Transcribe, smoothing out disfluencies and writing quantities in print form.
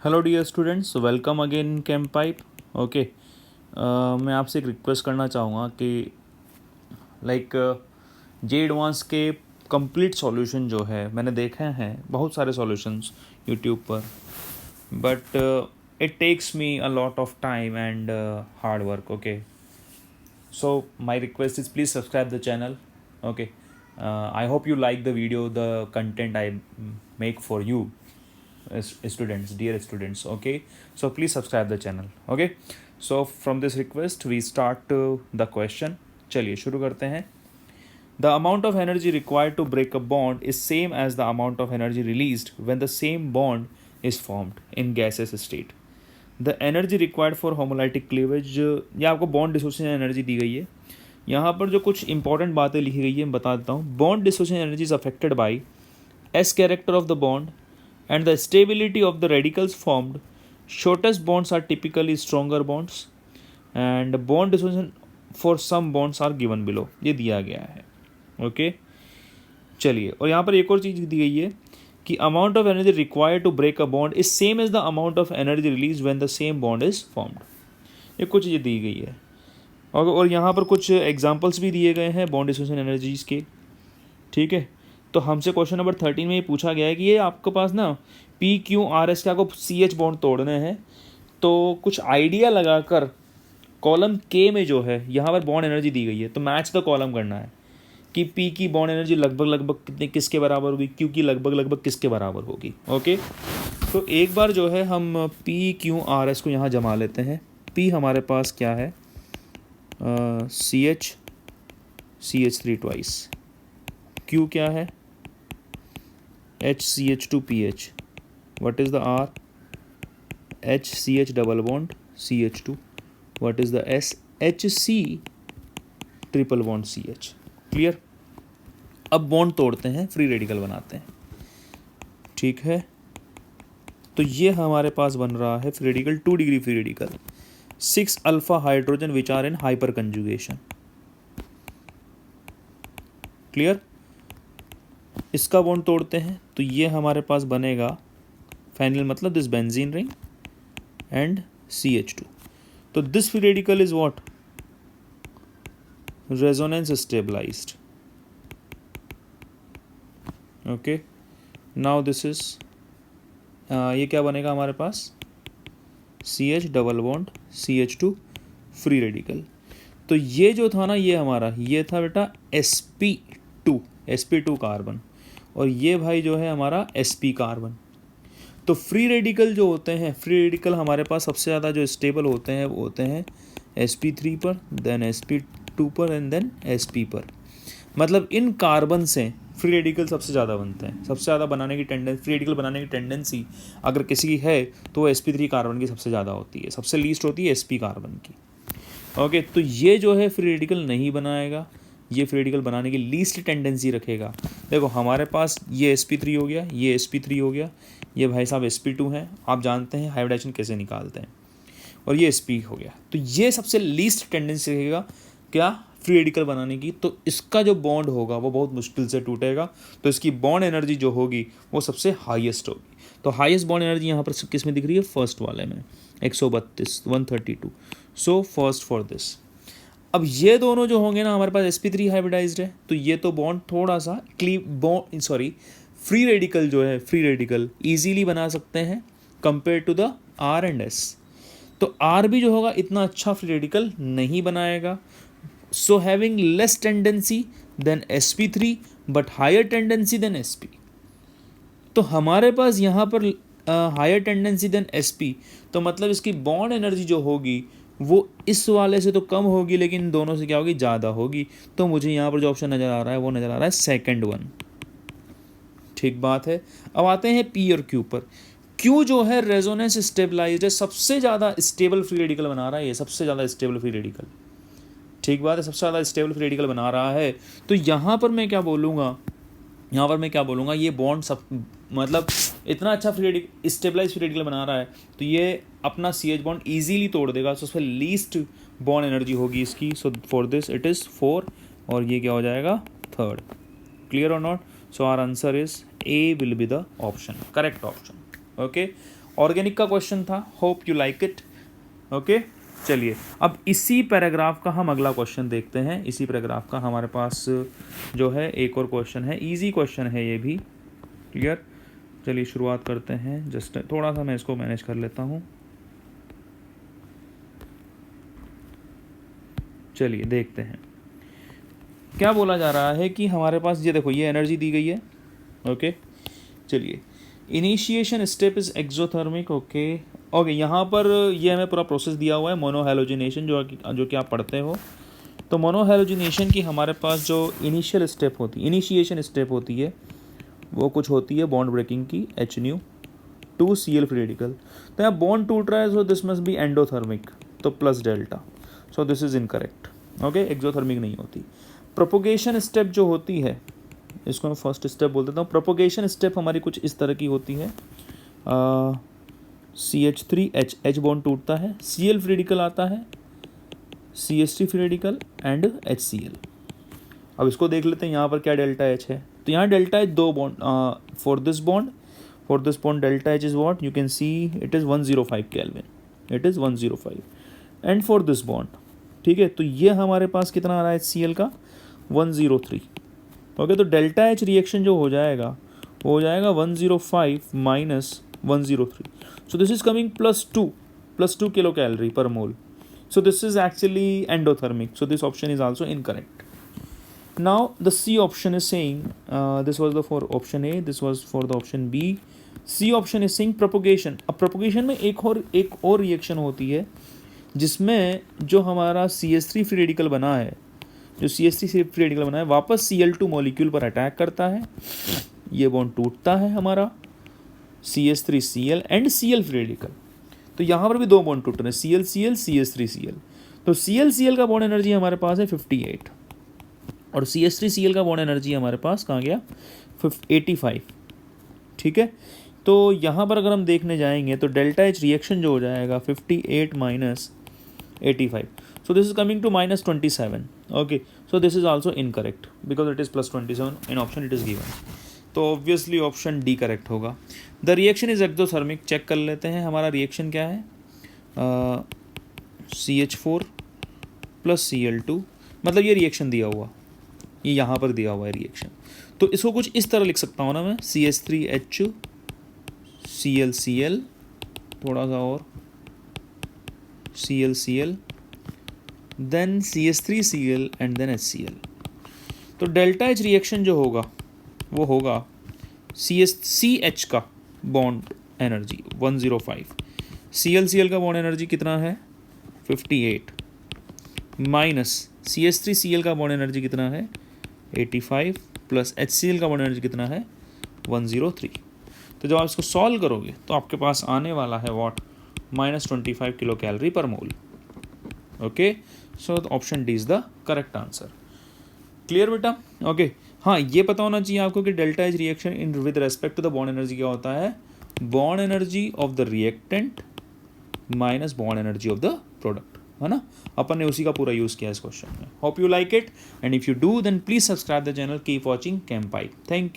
Hello dear students, welcome again in कैंप Pipe. Okay, मैं आपसे एक रिक्वेस्ट करना चाहूँगा कि लाइक जे एडवांस के कंप्लीट सॉल्यूशन जो है मैंने देखे हैं बहुत सारे सॉल्यूशंस यूट्यूब पर, but it takes me a lot of time and hard work. Okay, so my request is please subscribe the channel. Okay, I hope you like the video, the content I make for you as students, dear students. Okay, so please subscribe the channel. Okay, so from this request we start the question. चलिए शुरू करते हैं. The amount of energy required to break a bond is same as the amount of energy released when the same bond is formed in gaseous state. The energy required for homolytic cleavage, या आपको bond dissociation energy दी गई है. यहाँ पर जो कुछ important बातें लिखी गई है मैं बता देता हूँ. Bond dissociation energy is affected by s character of the bond and the stability of the radicals formed. Shortest bonds are typically stronger bonds and bond dissociation for some bonds are given below. ये दिया गया है. Okay, चलिए, और यहाँ पर एक और चीज़ दी गई है कि amount of energy required to break a bond is same as the amount of energy release when the same bond is formed. ये कुछ चीज़ें दी गई है और यहाँ पर कुछ एग्जांपल्स भी दिए गए हैं बॉन्ड डिसोसिएशन एनर्जीज के. ठीक है, तो हमसे क्वेश्चन नंबर 13 में ये पूछा गया है कि ये आपके पास ना PQRS के आपको CH बॉन्ड तोड़ने हैं, तो कुछ आइडिया लगाकर कॉलम K में जो है यहाँ पर बॉन्ड एनर्जी दी गई है, तो मैच द कॉलम करना है कि P की बॉन्ड एनर्जी लगभग कितने किसके बराबर होगी, Q की लगभग किसके बराबर होगी. ओके, तो एक बार जो है हम PQRS को यहाँ जमा लेते हैं. P हमारे पास क्या है, CH3 ट्वाइस. Q क्या है, HCH2PH. What is the R, HCH double bond CH2. What is the S, HC triple bond CH. Clear. अब बॉन्ड तोड़ते हैं, फ्री रेडिकल बनाते हैं. ठीक है, तो ये हमारे पास बन रहा है free radical 2 degree free radical 6 alpha hydrogen which are in hyperconjugation. Clear. इसका बॉन्ड तोड़ते हैं तो ये हमारे पास बनेगा फाइनल, मतलब this benzene ring and CH2. तो this free radical is what, resonance stabilized. Okay, now this is ये क्या बनेगा हमारे पास, CH double bond CH2 free radical. तो ये जो था ना, ये हमारा ये था बेटा sp2 कार्बन, और ये भाई जो है हमारा sp कार्बन. तो फ्री रेडिकल जो होते हैं, फ्री रेडिकल हमारे पास सबसे ज़्यादा जो स्टेबल होते हैं वो होते हैं sp3 पर, देन sp2 पर एंड देन sp पर. मतलब इन कार्बन से फ्री रेडिकल सबसे ज़्यादा बनते हैं. सबसे ज़्यादा बनाने की टेंडेंसी, फ्री रेडिकल बनाने की टेंडेंसी अगर किसी की है तो वो sp3 कार्बन की सबसे ज़्यादा होती है, सबसे लीस्ट होती है sp कार्बन की. ओके, तो ये जो है फ्री रेडिकल नहीं बनाएगा, ये फ्री रेडिकल बनाने की लीस्ट टेंडेंसी रखेगा. देखो हमारे पास ये sp3 हो गया, ये sp3 हो गया, ये भाई साहब sp2 हैं. आप जानते हैं हाइब्रिडाइजेशन कैसे निकालते हैं, और ये sp हो गया. तो ये सबसे लीस्ट टेंडेंसी रहेगा क्या, फ्री रेडिकल बनाने की. तो इसका जो बॉन्ड होगा वो बहुत मुश्किल से टूटेगा, तो इसकी बॉन्ड एनर्जी जो होगी वो सबसे हाईएस्ट होगी. तो हाईएस्ट बॉन्ड एनर्जी यहाँ पर किस में दिख रही है, फर्स्ट वाले में 132. So first for this. अब ये दोनों जो होंगे ना, हमारे पास sp3 हाइब्रिडाइज्ड है, तो ये तो बॉन्ड थोड़ा सा फ्री रेडिकल जो है, फ्री रेडिकल ईजीली बना सकते हैं compare to the R and S. तो R भी जो होगा इतना अच्छा फ्री रेडिकल नहीं बनाएगा. So having less tendency than sp3 but higher tendency than sp. तो हमारे पास यहाँ पर higher tendency than sp, तो मतलब इसकी बॉन्ड एनर्जी जो होगी वो इस वाले से तो कम होगी, लेकिन इन दोनों से क्या होगी, ज़्यादा होगी. तो मुझे यहाँ पर जो ऑप्शन नज़र आ रहा है वो नज़र आ रहा है सेकंड वन. ठीक बात है. अब आते हैं P और Q पर. Q जो है रेजोनेंस स्टेबलाइज्ड है, सबसे ज़्यादा स्टेबल फ्री रेडिकल बना रहा है, ये सबसे ज़्यादा स्टेबल फ्री रेडिकल. ठीक बात है, सबसे ज़्यादा स्टेबल फ्री रेडिकल बना रहा है. तो यहाँ पर मैं क्या बोलूँगा, ये बॉन्ड सब मतलब इतना अच्छा स्टेबलाइज फ्री रेडिकल बना रहा है, तो ये अपना CH बॉन्ड इजीली तोड़ देगा. सो उसमें लीस्ट बॉन्ड एनर्जी होगी इसकी. So for this it is 4, और ये क्या हो जाएगा, थर्ड. क्लियर और not. So our answer is A will be the option, correct option. Okay, organic का क्वेश्चन था, hope you like it. Okay, चलिए अब इसी पैराग्राफ का हम अगला क्वेश्चन देखते हैं। इसी पैराग्राफ का हमारे पास जो है एक और क्वेश्चन है, इजी क्वेश्चन है ये भी। क्लियर, चलिए शुरुआत करते हैं। जस्ट थोड़ा सा मैं इसको मैनेज कर लेता हूँ। चलिए देखते हैं क्या बोला जा रहा है कि हमारे पास ये देखो, ये एनर्जी दी गई है। ओके, चलिए initiation step is exothermic. Okay, यहाँ पर ये हमें पूरा प्रोसेस दिया हुआ है, मोनोहैलोजिनेशन, जो कि आप पढ़ते हो। तो मोनोहैलोजिनेशन की हमारे पास जो इनिशियल स्टेप होती है, इनिशिएशन स्टेप होती है, वो कुछ होती है बॉन्ड ब्रेकिंग की, HNU to Cl free radical. तो यहाँ बॉन्ड टूट रहा है, so this must be endothermic, तो plus delta, so this is incorrect. Okay, exothermic नहीं होती। प्रोपोगेशन स्टेप जो होती है, इसको मैं फर्स्ट स्टेप बोल देता हूँ। प्रोपोगेशन स्टेप हमारी कुछ इस तरह की होती है। CH3H, H बॉन्ड टूटता है, Cl फ्री रेडिकल आता है, CH3 free radical and HCl। अब इसको देख लेते हैं यहाँ पर क्या डेल्टा H है। तो यहाँ डेल्टा H दो bond, for this bond delta H is what, you can see it is 105 kelvin, it is 105। And for this bond, ठीक है, तो ये हमारे पास कितना आ रहा है HCl का, 103। ओके, तो डेल्टा H रिएक्शन जो हो जाएगा वो हो जाएगा 105 minus 103, so this is coming plus 2 kilo calorie per mole, so this is actually endothermic, so this option is also incorrect. Now the C option is saying, this was the for option A, this was for the option B. C option is saying propagation. अब propagation में एक और reaction होती है जिसमें जो हमारा CH3 free radical बना है, जो CH3 फ्री रेडिकल बना है वापस Cl2 मॉलिक्यूल पर अटैक करता है, ये बॉन्ड टूटता है हमारा CH3Cl and Cl free radical. तो यहाँ पर भी दो बॉन्ड टूट रहे हैं, ClCl CH3Cl। तो ClCl का बॉन्ड एनर्जी हमारे पास है 58 और CH3Cl का बॉन्ड एनर्जी हमारे पास कहाँ गया, 85। ठीक है, तो यहाँ पर अगर हम देखने जाएंगे तो डेल्टा H रिएक्शन जो हो जाएगा 58 minus 85, so this is coming to minus 27. Okay, so this is also incorrect because it is plus 27 in option it is given. तो ऑब्वियसली ऑप्शन डी करेक्ट होगा। The reaction is exothermic. Check कर लेते हैं हमारा reaction क्या है, CH4 plus Cl2, मतलब ये रिएक्शन दिया हुआ, ये यहाँ पर दिया हुआ है रिएक्शन। तो इसको कुछ इस तरह लिख सकता हूँ ना मैं, CH3H ClCl, थोड़ा सा और ClCl, then CH3Cl and then HCl। तो डेल्टा H रिएक्शन जो होगा वो होगा CH का बॉन्ड एनर्जी 105, ClCl का बॉन्ड एनर्जी कितना है 58, माइनस CH3Cl का बॉन्ड एनर्जी कितना है 85, प्लस HCl का बॉन्ड एनर्जी कितना है 103। तो जब आप इसको सॉल्व करोगे तो आपके पास आने वाला है what, -25 kilo calorie per mole. Okay, so option D is the correct answer. Clear बेटा? ओके, हाँ ये पता होना चाहिए आपको कि delta H reaction in with respect to the bond energy क्या होता है, bond energy of the reactant minus bond energy of the product, है ना। अपन ने उसी का पूरा यूज़ किया इस क्वेश्चन में। Hope you like it and if you do then please subscribe the channel, keep watching Chem Pipe. Thank you.